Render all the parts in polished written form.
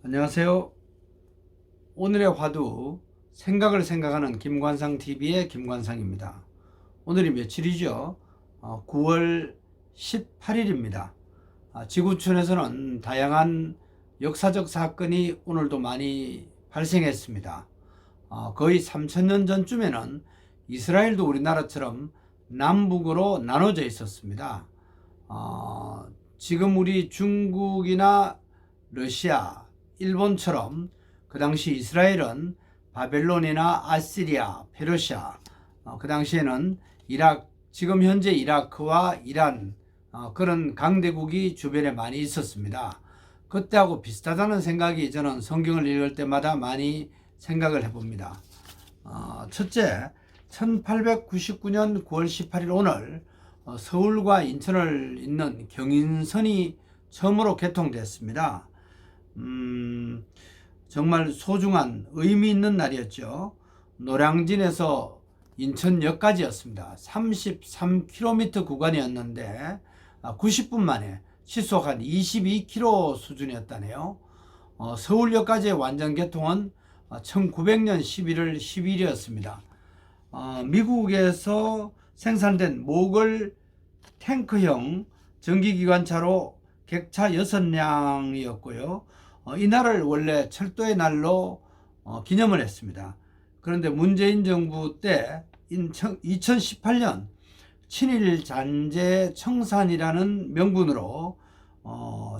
안녕하세요. 오늘의 화두 생각을 생각하는 김관상TV의 김관상입니다. 오늘이 며칠이죠? 9월 18일입니다. 지구촌에서는 다양한 역사적 사건이 오늘도 많이 발생했습니다. 거의 3000년 전쯤에는 이스라엘도 우리나라처럼 남북으로 나눠져 있었습니다. 지금 우리 중국이나 러시아, 일본처럼 그 당시 이스라엘은 바벨론이나 아시리아, 페르시아, 그 당시에는 지금 현재 이라크와 이란, 그런 강대국이 주변에 많이 있었습니다. 그때하고 비슷하다는 생각이 저는 성경을 읽을 때마다 많이 생각을 해봅니다. 첫째, 1899년 9월 18일 오늘 서울과 인천을 잇는 경인선이 처음으로 개통됐습니다. 정말 소중한 의미 있는 날이었죠. 노량진에서 인천역까지였습니다. 33km 구간이었는데 90분 만에 시속 한 22km 수준이었다네요. 서울역까지의 완전 개통은 1900년 11월 10일이었습니다. 미국에서 생산된 모글 탱크형 전기기관차로 객차 6량이었고요. 이날을 원래 철도의 날로 기념을 했습니다. 그런데 문재인 정부 때 2018년 친일 잔재 청산이라는 명분으로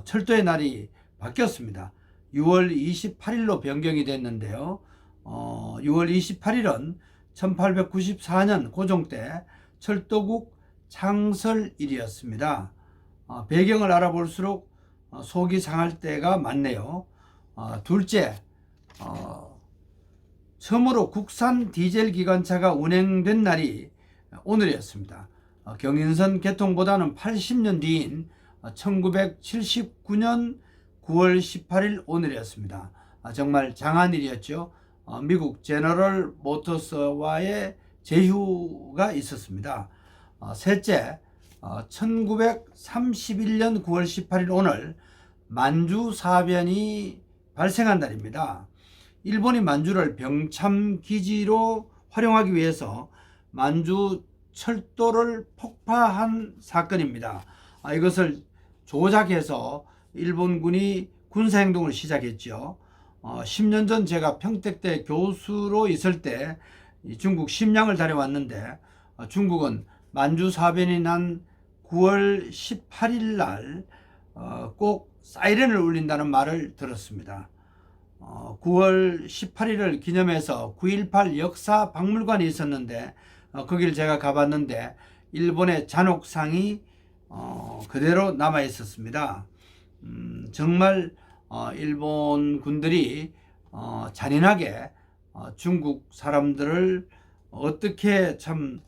철도의 날이 바뀌었습니다. 6월 28일로 변경이 됐는데요. 6월 28일은 1894년 고종 때 철도국 창설일이었습니다. 배경을 알아볼수록 속이 상할 때가 많네요. 둘째, 처음으로 국산 디젤 기관차가 운행된 날이 오늘이었습니다. 경인선 개통보다는 80년 뒤인 1979년 9월 18일 오늘이었습니다. 정말 장한일이었죠. 미국 제너럴 모터스와의 제휴가 있었습니다. 셋째, 1931년 9월 18일 오늘 만주사변이 발생한 날입니다. 일본이 만주를 병참기지로 활용하기 위해서 만주 철도를 폭파한 사건입니다. 이것을 조작해서 일본군이 군사행동을 시작했죠. 10년 전 제가 평택대 교수로 있을 때 중국 심양을 다녀왔는데 중국은 만주사변이 난 9월 18일 날 꼭 사이렌을 울린다는 말을 들었습니다. 9월 18일을 기념해서 9.18 역사박물관이 있었는데 거기를 제가 가봤는데 일본의 잔혹상이 그대로 남아 있었습니다. 정말 일본 군들이 잔인하게 중국 사람들을 어떻게 참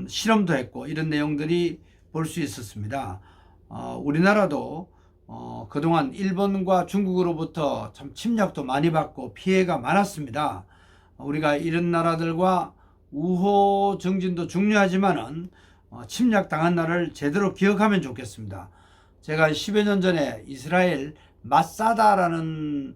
실험도 했고 이런 내용들이 볼 수 있었습니다. 우리나라도 그동안 일본과 중국으로부터 참 침략도 많이 받고 피해가 많았습니다. 우리가 이런 나라들과 우호 정진도 중요하지만은 침략당한 날을 제대로 기억하면 좋겠습니다. 제가 10여 년 전에 이스라엘 마사다라는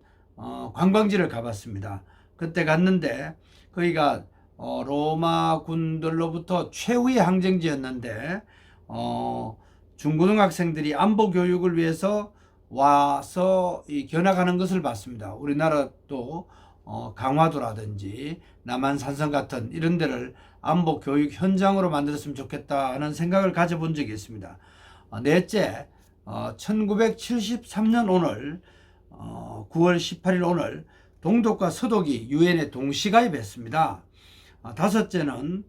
관광지를 가봤습니다. 그때 갔는데 거기가 로마 군들로부터 최후의 항쟁지였는데 중고등학생들이 안보 교육을 위해서 와서 견학하는 것을 봤습니다. 우리나라도 강화도라든지 남한산성 같은 이런 데를 안보 교육 현장으로 만들었으면 좋겠다는 생각을 가져본 적이 있습니다. 넷째, 1973년 오늘 9월 18일 오늘 동독과 서독이 유엔에 동시가입했습니다. 다섯째는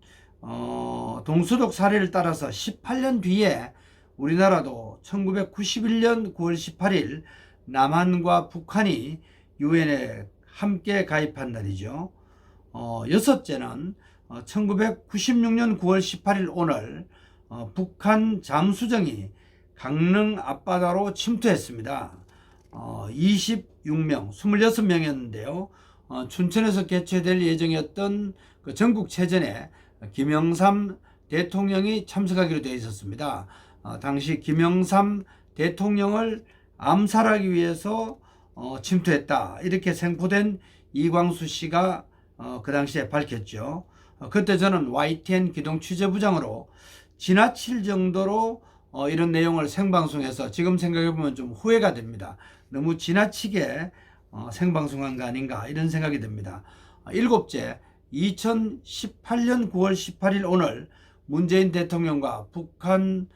동서독 사례를 따라서 18년 뒤에 우리나라도 1991년 9월 18일 남한과 북한이 유엔에 함께 가입한 날이죠. 여섯째는 1996년 9월 18일 오늘 북한 잠수정이 강릉 앞바다로 침투했습니다. 26명, 26명이었는데요. 춘천에서 개최될 예정이었던 그 전국체전에 김영삼 대통령이 참석하기로 되어 있었습니다. 당시 김영삼 대통령을 암살하기 위해서 침투했다. 이렇게 생포된 이광수 씨가 그 당시에 밝혔죠. 그때 저는 YTN 기동 취재부장으로 지나칠 정도로 이런 내용을 생방송해서 지금 생각해보면 좀 후회가 됩니다. 너무 지나치게 생방송한 거 아닌가 이런 생각이 듭니다. 일곱째, 2018년 9월 18일 오늘 문재인 대통령과 북한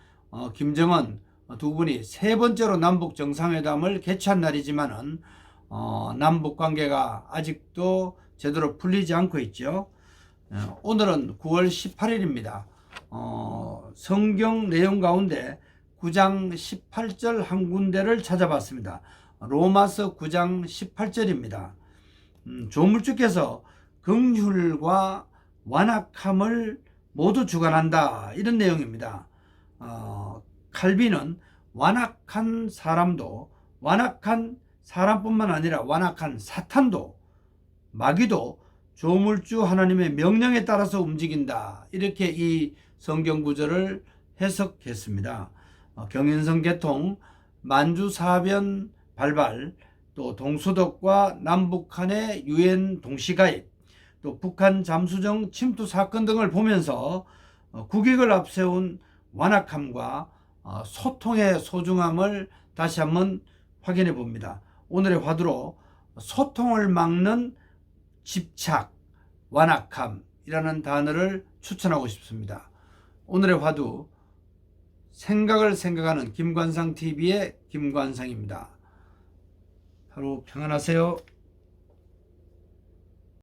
김정은 두 분이 세 번째로 남북 정상회담을 개최한 날이지만은 남북 관계가 아직도 제대로 풀리지 않고 있죠. 오늘은 9월 18일입니다. 성경 내용 가운데 9장 18절 한 군데를 찾아봤습니다. 로마서 9장 18절입니다. 조물주께서 긍휼과 완악함을 모두 주관한다. 이런 내용입니다. 칼빈은 완악한 사람도, 완악한 사람뿐만 아니라 완악한 사탄도, 마귀도 조물주 하나님의 명령에 따라서 움직인다. 이렇게 이 성경 구절을 해석했습니다. 경인선 개통, 만주사변 발발, 또 동서독과 남북한의 유엔 동시가입, 또 북한 잠수정 침투 사건 등을 보면서 국익을 앞세운 완악함과 소통의 소중함을 다시 한번 확인해 봅니다. 오늘의 화두로 소통을 막는 집착, 완악함이라는 단어를 추천하고 싶습니다. 오늘의 화두, 생각을 생각하는 김관상TV의 김관상입니다. 하루 평안하세요.